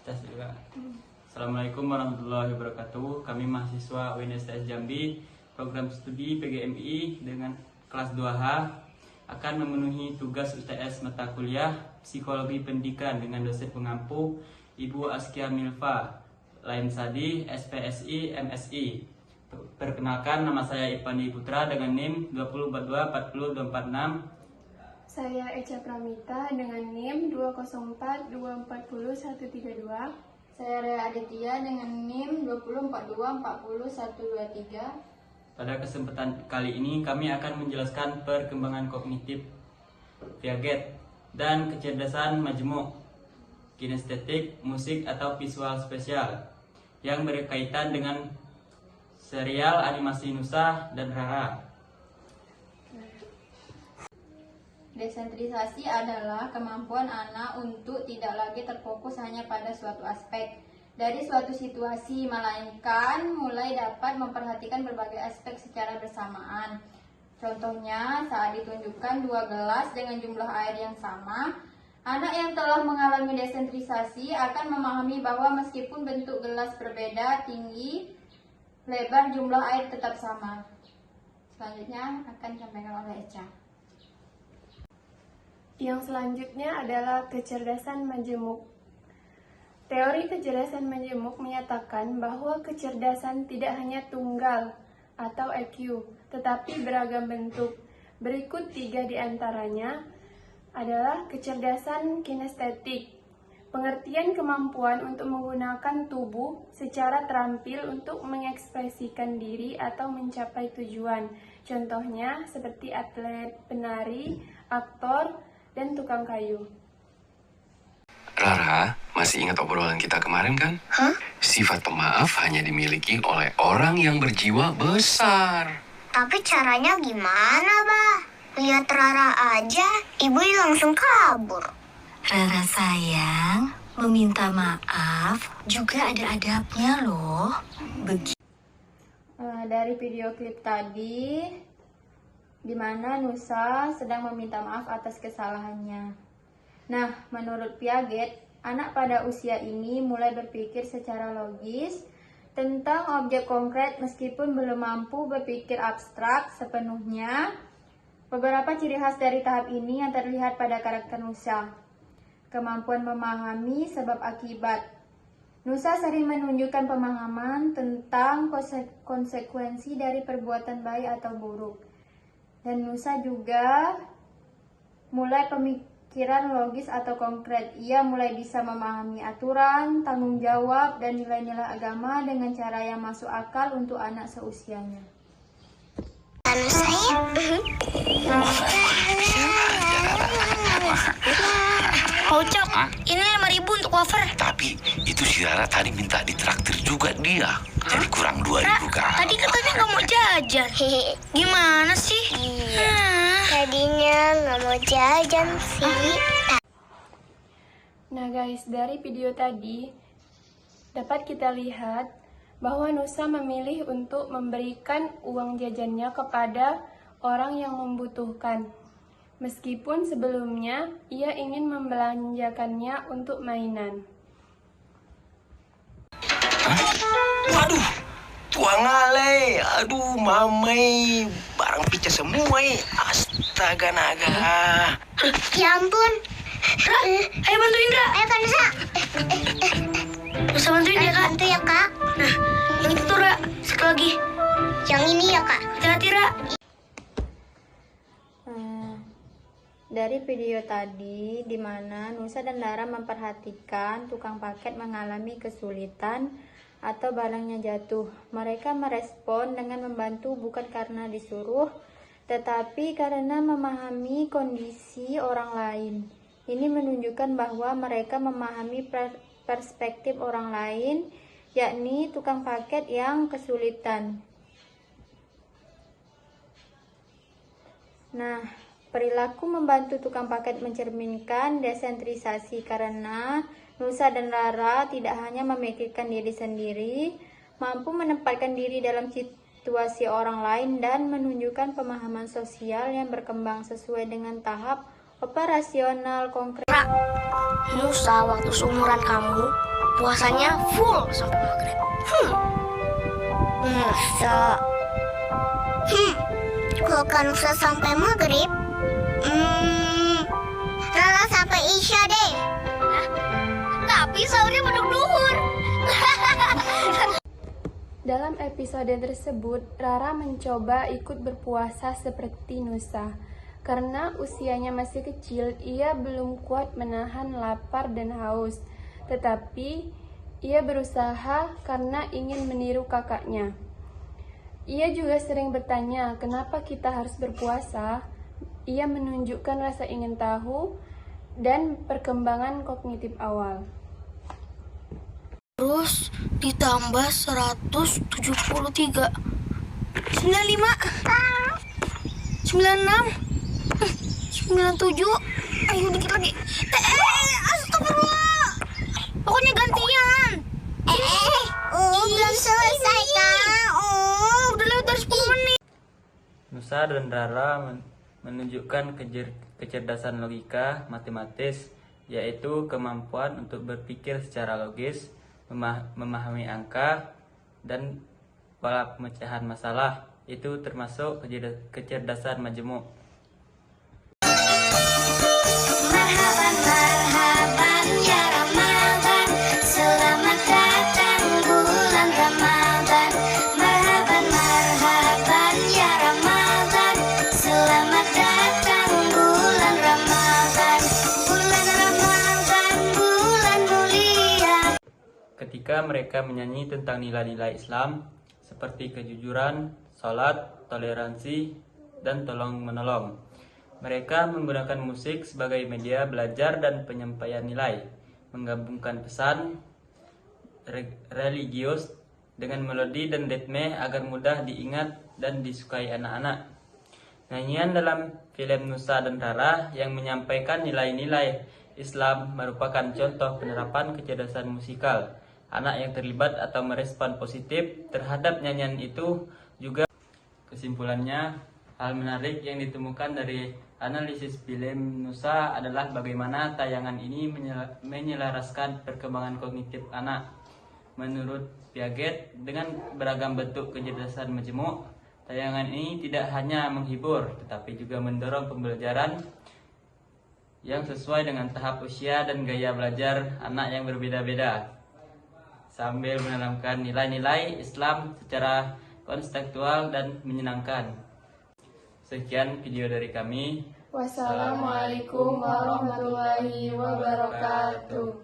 Tes juga. Assalamualaikum warahmatullahi wabarakatuh. Kami mahasiswa UNSTS Jambi, program studi PGMI dengan kelas 2H akan memenuhi tugas UTS mata kuliah Psikologi Pendidikan dengan dosen pengampu Ibu Askia Milva, lain Sadi, SPSI, MSI. Perkenalkan, nama saya Ipandi Putra dengan NIM 204240246. Saya Echa Pramita dengan NIM 204240132. Saya Rea Aditya dengan NIM 204240123. Pada kesempatan kali ini kami akan menjelaskan perkembangan kognitif Piaget dan kecerdasan majemuk, kinestetik, musik atau visual spesial yang berkaitan dengan serial animasi Nusa dan Rara. Desentrisasi adalah kemampuan anak untuk tidak lagi terfokus hanya pada suatu aspek dari suatu situasi, melainkan mulai dapat memperhatikan berbagai aspek secara bersamaan. Contohnya, saat ditunjukkan dua gelas dengan jumlah air yang sama, anak yang telah mengalami desentrisasi akan memahami bahwa meskipun bentuk gelas berbeda, tinggi, lebar, jumlah air tetap sama. Selanjutnya akan disampaikan oleh Echa. Yang selanjutnya adalah kecerdasan majemuk. Teori kecerdasan majemuk menyatakan bahwa kecerdasan tidak hanya tunggal atau EQ, tetapi beragam bentuk. Berikut 3 di antaranya adalah kecerdasan kinestetik, pengertian kemampuan untuk menggunakan tubuh secara terampil untuk mengekspresikan diri atau mencapai tujuan. Contohnya seperti atlet, penari, aktor, dan tukang kayu. Rara, masih ingat obrolan kita kemarin kan? Sifat pemaaf hanya dimiliki oleh orang yang berjiwa besar. Tapi caranya gimana, Bah? Lihat Rara aja, ibu langsung kabur. Rara sayang, meminta maaf juga ada adabnya loh. Dari video klip tadi, di mana Nusa sedang meminta maaf atas kesalahannya. Nah, menurut Piaget, anak pada usia ini mulai berpikir secara logis tentang objek konkret meskipun belum mampu berpikir abstrak sepenuhnya. Beberapa ciri khas dari tahap ini yang terlihat pada karakter Nusa. Kemampuan memahami sebab akibat. Nusa sering menunjukkan pemahaman tentang konsekuensi dari perbuatan baik atau buruk. Dan Nusa juga mulai pemikiran logis atau konkret. Ia mulai bisa memahami aturan, tanggung jawab, dan nilai-nilai agama dengan cara yang masuk akal untuk anak seusianya. Ucap, ini 5.000 untuk wafer. Tapi itu si Rara tadi minta ditraktir juga dia. Jadi kurang 2.000 kan? Tadi katanya nggak mau jajan. Gimana sih? Tadinya nggak mau jajan sih. Nah guys, dari video tadi dapat kita lihat bahwa Nusa memilih untuk memberikan uang jajannya kepada orang yang membutuhkan. Meskipun sebelumnya ia ingin membelanjakannya untuk mainan. Waduh, tuang ale, aduh mamai, barang pica semua astaga naga. Ya ampun. Ra, ayo bantuin Ra. Ayo Kak Nusa. Nusa bantuin ya Kak. Bantu ya Kak. Nah, yang itu tuh Ra, sekali lagi. Yang ini ya Kak. Hati-hati Ra. Dari video tadi, di mana Nusa dan Rara memperhatikan tukang paket mengalami kesulitan atau barangnya jatuh. Mereka merespon dengan membantu bukan karena disuruh, tetapi karena memahami kondisi orang lain. Ini menunjukkan bahwa mereka memahami perspektif orang lain, yakni tukang paket yang kesulitan. Nah, perilaku membantu tukang paket mencerminkan desentrisasi karena Nusa dan Rara tidak hanya memikirkan diri sendiri, mampu menempatkan diri dalam situasi orang lain dan menunjukkan pemahaman sosial yang berkembang sesuai dengan tahap operasional konkret. Ra, Nusa waktu seumuran kamu puasanya full sampai maghrib. Nusa. Kalau kan Nusa sampai maghrib, Rara sampai Isya deh. Tapi sahurnya beduk duhur. Dalam episode tersebut, Rara mencoba ikut berpuasa seperti Nusa. Karena usianya masih kecil, ia belum kuat menahan lapar dan haus. Tetapi, ia berusaha karena ingin meniru kakaknya. Ia juga sering bertanya, kenapa kita harus berpuasa? Ia menunjukkan rasa ingin tahu dan perkembangan kognitif awal. Terus ditambah 173, 95, 96, 97. Ayo dikit lagi. Astagfirullah. Pokoknya gantian. Belum selesai kan? Udah lewat dari 10 menit. Nusa dan Rara menunjukkan kecerdasan logika matematis, yaitu kemampuan untuk berpikir secara logis, memahami angka, dan pola pemecahan masalah. Itu termasuk kecerdasan majemuk. Marhaban, marhaban ya Ramadan, selamat datang bulan Ramadan. Marhaban, marhaban ya Ramadan, selamat datang bulan Ramadan. Bulan Ramadan, bulan mulia. Ketika mereka menyanyi tentang nilai-nilai Islam seperti kejujuran, salat, toleransi, dan tolong-menolong. Mereka menggunakan musik sebagai media belajar dan penyampaian nilai, menggabungkan pesan religius dengan melodi dan ritme agar mudah diingat dan disukai anak-anak. Nyanyian dalam film Nusa dan Rara yang menyampaikan nilai-nilai Islam merupakan contoh penerapan kecerdasan musikal. Anak yang terlibat atau merespon positif terhadap nyanyian itu juga. Kesimpulannya, hal menarik yang ditemukan dari analisis film Nusa adalah bagaimana tayangan ini menyelaraskan perkembangan kognitif anak. Menurut Piaget, dengan beragam bentuk kecerdasan majemuk, tayangan ini tidak hanya menghibur, tetapi juga mendorong pembelajaran yang sesuai dengan tahap usia dan gaya belajar anak yang berbeda-beda, sambil menanamkan nilai-nilai Islam secara konstekstual dan menyenangkan. Sekian video dari kami. Wassalamualaikum warahmatullahi wabarakatuh.